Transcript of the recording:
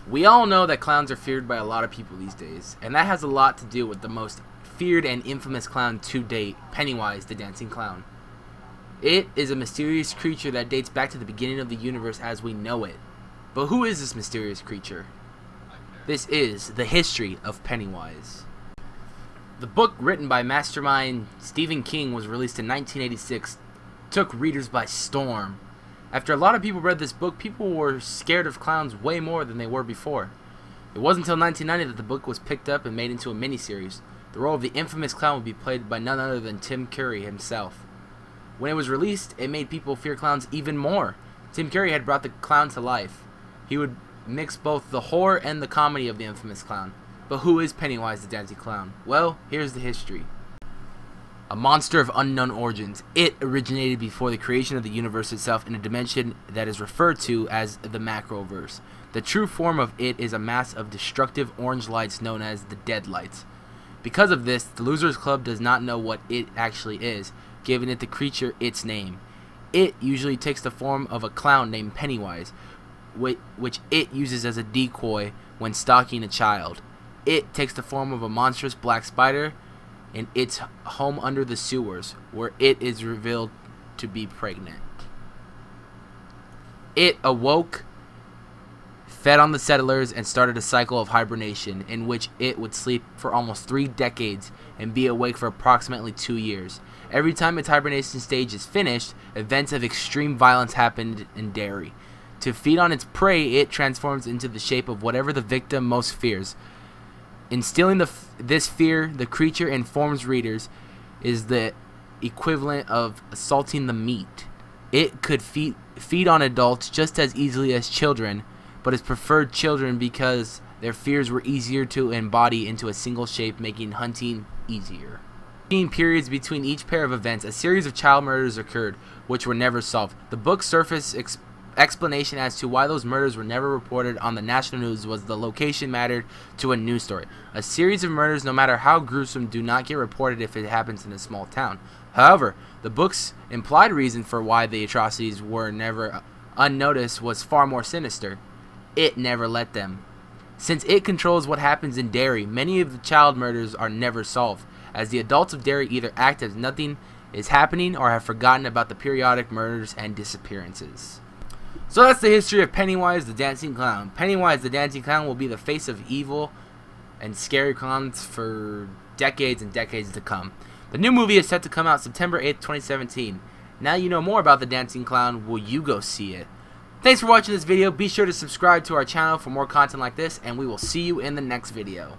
We all know that clowns are feared by a lot of people these days, and that has a lot to do with the most feared and infamous clown to date, Pennywise the Dancing Clown. It is a mysterious creature that dates back to the beginning of the universe as we know it. But who is this mysterious creature? This is the History of Pennywise. The book, written by mastermind Stephen King, was released in 1986, took readers by storm. After a lot of people read this book, people were scared of clowns way more than they were before. It wasn't until 1990 that the book was picked up and made into a miniseries. The role of the infamous clown would be played by none other than Tim Curry himself. When it was released, it made people fear clowns even more. Tim Curry had brought the clown to life. He would mix both the horror and the comedy of the infamous clown. But who is Pennywise the Dancing Clown? Well, here's the history. A monster of unknown origins, it originated before the creation of the universe itself in a dimension that is referred to as the Macroverse. The true form of it is a mass of destructive orange lights known as the Dead Lights. Because of this, the Losers Club does not know what it actually is, giving it the creature its name. It usually takes the form of a clown named Pennywise, which it uses as a decoy when stalking a child. It takes the form of a monstrous black spider in its home under the sewers, where it is revealed to be pregnant. It awoke, fed on the settlers, and started a cycle of hibernation in which it would sleep for almost 3 decades and be awake for approximately 2 years. Every time its hibernation stage is finished, events of extreme violence happened in Derry. To feed on its prey, it transforms into the shape of whatever the victim most fears. Instilling this fear, the creature informs readers is the equivalent of assaulting the meat. It could feed on adults just as easily as children, but it preferred children because their fears were easier to embody into a single shape, making hunting easier. In periods between each pair of events, a series of child murders occurred, which were never solved. The book's surface explanation as to why those murders were never reported on the national news was the location mattered to a news story. A series of murders, no matter how gruesome, do not get reported if it happens in a small town. However, the book's implied reason for why the atrocities were never unnoticed was far more sinister. It never let them. Since it controls what happens in Derry, many of the child murders are never solved, as the adults of Derry either act as nothing is happening or have forgotten about the periodic murders and disappearances. So that's the history of Pennywise the Dancing Clown. Pennywise the Dancing Clown will be the face of evil and scary clowns for decades and decades to come. The new movie is set to come out September 8th, 2017. Now you know more about the Dancing Clown, will you go see it? Thanks for watching this video. Be sure to subscribe to our channel for more content like this, and we will see you in the next video.